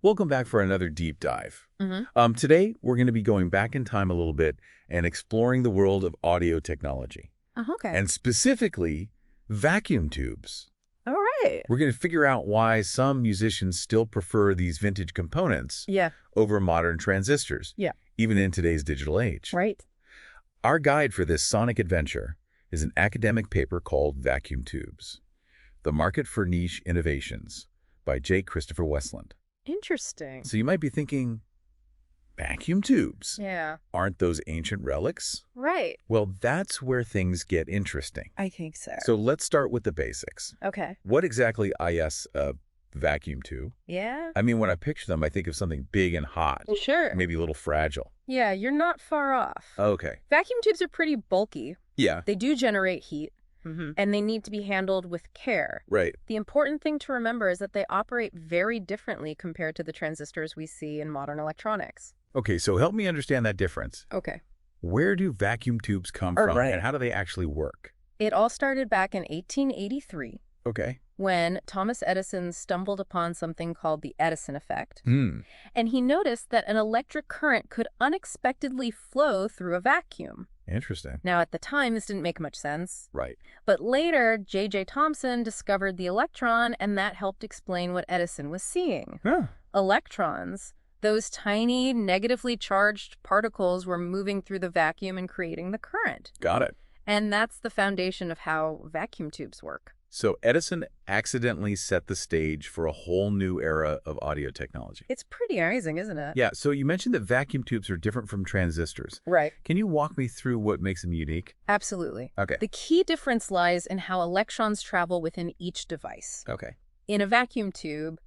Welcome back for another deep dive. Mm-hmm. Today, we're going to be going back in time a little bit and exploring the world of audio technology, Okay. and specifically vacuum tubes. All right. We're going to figure out why some musicians still prefer these vintage components Yeah. over modern transistors, Yeah. even in today's digital age. Right. Our guide for this sonic adventure is an academic paper called Vacuum Tubes: The Market for Niche Innovations by J. Christopher Westland. Interesting. So you might be thinking, vacuum tubes? Yeah. Aren't those ancient relics? Right. Well, that's where things get interesting. I think so. So let's start with the basics. Okay. What exactly is a vacuum tube? Yeah. I mean, when I picture them, I think of something big and hot, Sure. maybe a little fragile. Yeah, you're not far off. Okay. Vacuum tubes are pretty bulky. Yeah. They do generate heat, Mm-hmm. and they need to be handled with care. Right. The important thing to remember is that they operate very differently compared to the transistors we see in modern electronics. Okay, so help me understand that difference. Okay. Where do vacuum tubes come All from, right. and how do they actually work? It all started back in 1883 Okay. when Thomas Edison stumbled upon something called the Edison effect. Hmm. And he noticed that an electric current could unexpectedly flow through a vacuum. Interesting. Now, at the time, this didn't make much sense. Right. But later, J.J. Thomson discovered the electron, and that helped explain what Edison was seeing. Huh. Electrons, those tiny, negatively charged particles, were moving through the vacuum and creating the current. Got it. And that's the foundation of how vacuum tubes work. So Edison accidentally set the stage for a whole new era of audio technology. It's pretty amazing, isn't it? Yeah, so you mentioned that vacuum tubes are different from transistors. Right. Can you walk me through what makes them unique? Absolutely. Okay. The key difference lies in how electrons travel within each device. Okay. In a vacuum tube,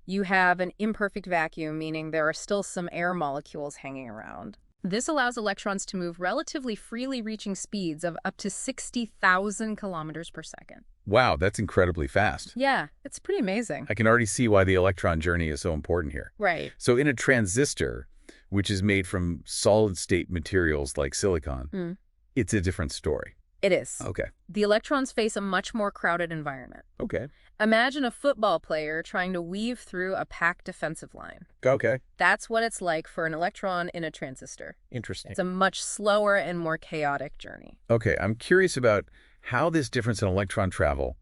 you have an imperfect vacuum, meaning there are still some air molecules hanging around. This allows electrons to move relatively freely, reaching speeds of up to 60,000 kilometers per second. Wow, that's incredibly fast. Yeah, it's pretty amazing. I can already see why the electron journey is so important here. Right. So in a transistor, which is made from solid-state materials like silicon, it's a different story. It is. Okay. The electrons face a much more crowded environment. Okay. Imagine a football player trying to weave through a packed defensive line. Okay. That's what it's like for an electron in a transistor. Interesting. It's a much slower and more chaotic journey. Okay, I'm curious about how this difference in electron travel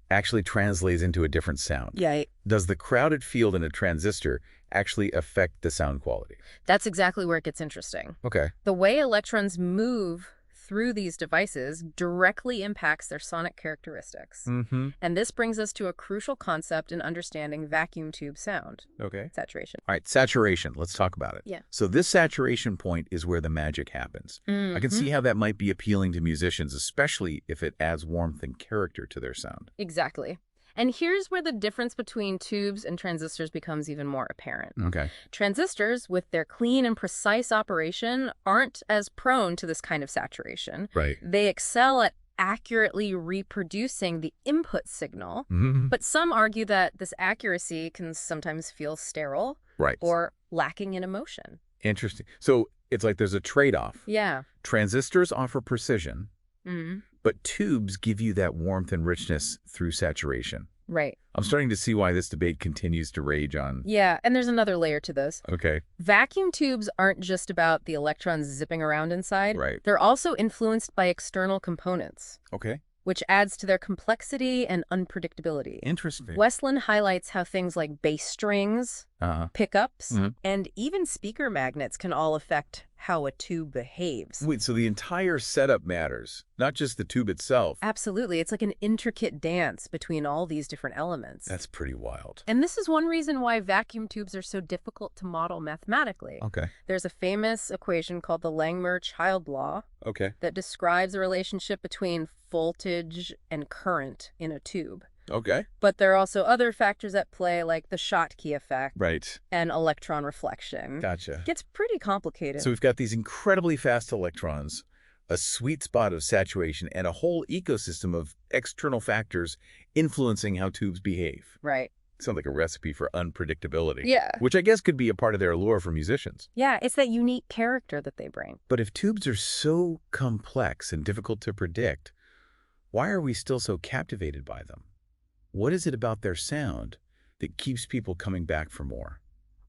actually translates into a different sound. Yeah, Does the crowded field in a transistor actually affect the sound quality? that's exactly where it gets interesting. Okay. The way electrons move through these devices directly impacts their sonic characteristics. Mm-hmm. And this brings us to a crucial concept in understanding vacuum tube sound: Okay. saturation. All right, saturation. Let's talk about it. Yeah. So this saturation point is where the magic happens. I can see how that might be appealing to musicians, especially if it adds warmth and character to their sound. Exactly. And here's where the difference between tubes and transistors becomes even more apparent. Okay. Transistors, with their clean and precise operation, aren't as prone to this kind of saturation. Right. They excel at accurately reproducing the input signal, Mm-hmm. but some argue that this accuracy can sometimes feel sterile Right. or lacking in emotion. Interesting. So it's like there's a trade-off. Yeah. Transistors offer precision, Mm-hmm. but tubes give you that warmth and richness through saturation. Right. I'm starting to see why this debate continues to rage on. Yeah, and there's another layer to this. Okay. Vacuum tubes aren't just about the electrons zipping around inside. Right. They're also influenced by external components, Okay. which adds to their complexity and unpredictability. Interesting. Westland highlights how things like bass strings, pickups, Mhm. and even speaker magnets can all affect how a tube behaves. Wait, so the entire setup matters, not just the tube itself. Absolutely. It's like an intricate dance between all these different elements. That's pretty wild. And this is one reason why vacuum tubes are so difficult to model mathematically. Okay. There's a famous equation called the Langmuir-Child law Okay. that describes the relationship between voltage and current in a tube. Okay. But there are also other factors at play, like the Schottky effect Right. and electron reflection. Gotcha. It gets pretty complicated. So we've got these incredibly fast electrons, a sweet spot of saturation, and a whole ecosystem of external factors influencing how tubes behave. Right. Sounds like a recipe for unpredictability. Yeah. Which I guess could be a part of their allure for musicians. Yeah, it's that unique character that they bring. But if tubes are so complex and difficult to predict, why are we still so captivated by them? What is it about their sound that keeps people coming back for more?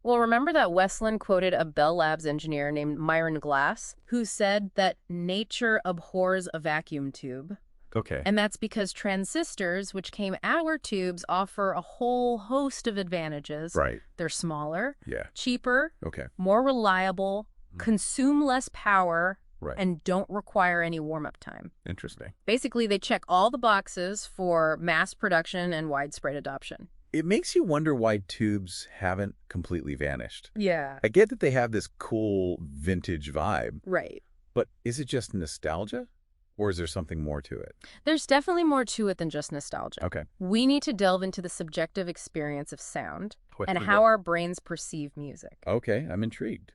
Well, remember that Westland quoted a Bell Labs engineer named Myron Glass, who said that nature abhors a vacuum tube. Okay. And that's because transistors, which came our tubes, offer a whole host of advantages. Right. They're smaller, Yeah. cheaper, Okay. more reliable, consume less power, Right. and don't require any warm-up time. Interesting. Basically, they check all the boxes for mass production and widespread adoption. It makes you wonder why tubes haven't completely vanished. Yeah. I get that they have this cool vintage vibe, Right. but is it just nostalgia? Or is there something more to it? There's definitely more to it than just nostalgia. Okay. We need to delve into the subjective experience of sound What and is how it? our brains perceive music. Okay, I'm intrigued.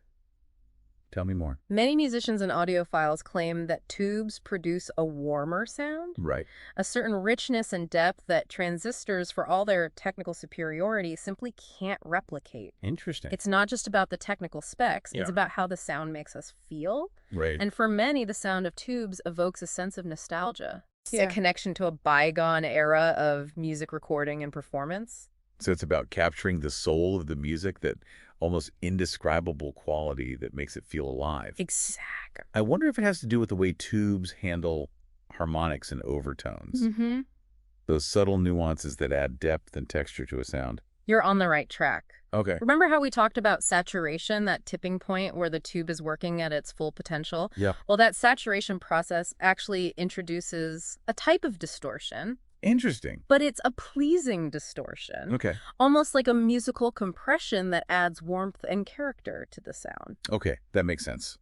Tell me more. Many musicians and audiophiles claim that tubes produce a warmer sound, Right. a certain richness and depth that transistors, for all their technical superiority, simply can't replicate. Interesting. It's not just about the technical specs, Yeah. it's about how the sound makes us feel. Right. And for many, the sound of tubes evokes a sense of nostalgia, Yeah. a connection to a bygone era of music recording and performance. So it's about capturing the soul of the music, that almost indescribable quality that makes it feel alive. Exactly. I wonder if it has to do with the way tubes handle harmonics and overtones. Mm-hmm. Those subtle nuances that add depth and texture to a sound. You're on the right track. Okay. Remember how we talked about saturation, that tipping point where the tube is working at its full potential? Yeah. Well, that saturation process actually introduces a type of distortion, Interesting. but it's a pleasing distortion, Okay. almost like a musical compression that adds warmth and character to the sound. Okay, that makes sense.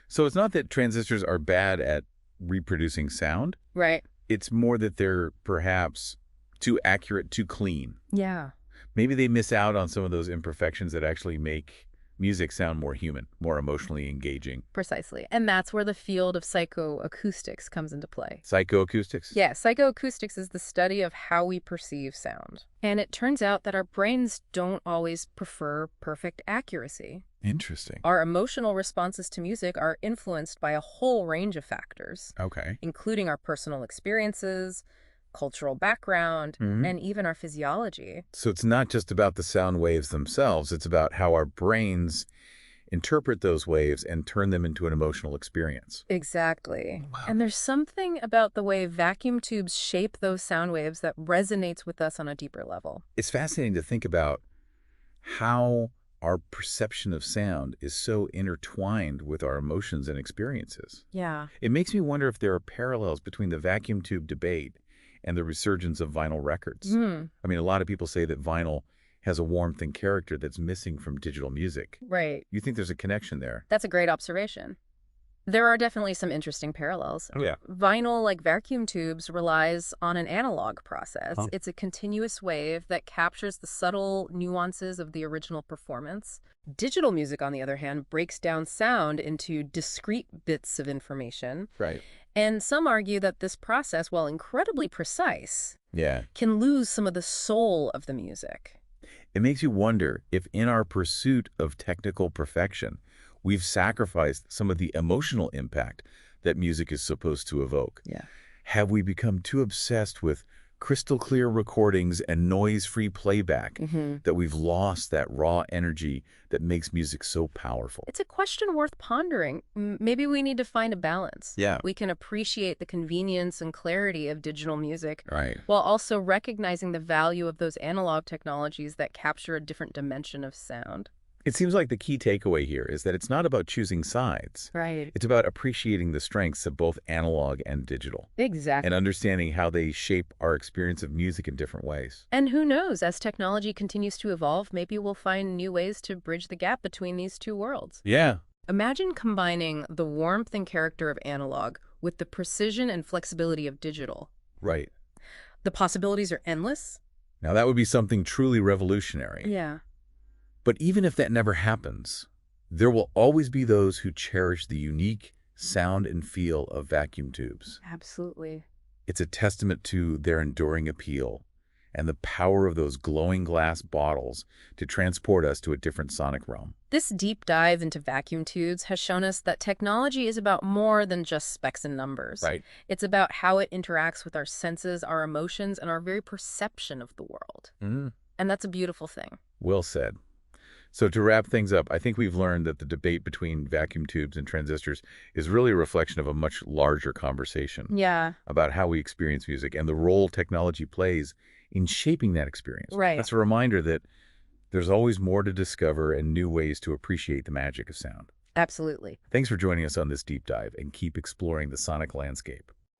So it's not that transistors are bad at reproducing sound. Right. It's more that they're perhaps too accurate, too clean. Yeah. Maybe they miss out on some of those imperfections that actually make music sound more human, more emotionally engaging. Precisely. And that's where the field of psychoacoustics comes into play. Psychoacoustics? Yeah, psychoacoustics is the study of how we perceive sound. And it turns out that our brains don't always prefer perfect accuracy. Interesting. Our emotional responses to music are influenced by a whole range of factors, Okay. including our personal experiences, cultural background, Mhm. and even our physiology. So it's not just about the sound waves themselves, it's about how our brains interpret those waves and turn them into an emotional experience. Exactly. Wow. And there's something about the way vacuum tubes shape those sound waves that resonates with us on a deeper level. It's fascinating to think about how our perception of sound is so intertwined with our emotions and experiences. Yeah. It makes me wonder if there are parallels between the vacuum tube debate and the resurgence of vinyl records. I mean, a lot of people say that vinyl has a warmth and character that's missing from digital music. Right. You think there's a connection there? That's a great observation. There are definitely some interesting parallels. Oh, yeah. Vinyl, like vacuum tubes, relies on an analog process. Huh. It's a continuous wave that captures the subtle nuances of the original performance. Digital music, on the other hand, breaks down sound into discrete bits of information. Right. And some argue that this process, while incredibly precise, Yeah. can lose some of the soul of the music. It makes you wonder if in our pursuit of technical perfection, we've sacrificed some of the emotional impact that music is supposed to evoke. Yeah. Have we become too obsessed with crystal clear recordings and noise-free playback that we've lost that raw energy that makes music so powerful? It's a question worth pondering. Maybe we need to find a balance. Yeah. We can appreciate the convenience and clarity of digital music Right. while also recognizing the value of those analog technologies that capture a different dimension of sound. It seems like the key takeaway here is that it's not about choosing sides. Right. It's about appreciating the strengths of both analog and digital Exactly. and understanding how they shape our experience of music in different ways. And who knows, as technology continues to evolve, maybe we'll find new ways to bridge the gap between these two worlds. Yeah. Imagine combining the warmth and character of analog with the precision and flexibility of digital. Right. The possibilities are endless. Now that would be something truly revolutionary. Yeah. But even if that never happens, there will always be those who cherish the unique sound and feel of vacuum tubes. Absolutely. It's a testament to their enduring appeal and the power of those glowing glass bottles to transport us to a different sonic realm. This deep dive into vacuum tubes has shown us that technology is about more than just specs and numbers. Right. It's about how it interacts with our senses, our emotions, and our very perception of the world. And that's a beautiful thing. Well said. So to wrap things up, I think we've learned that the debate between vacuum tubes and transistors is really a reflection of a much larger conversation Yeah, about how we experience music and the role technology plays in shaping that experience. right. That's a reminder that there's always more to discover and new ways to appreciate the magic of sound. Absolutely. Thanks for joining us on this deep dive, and keep exploring the sonic landscape.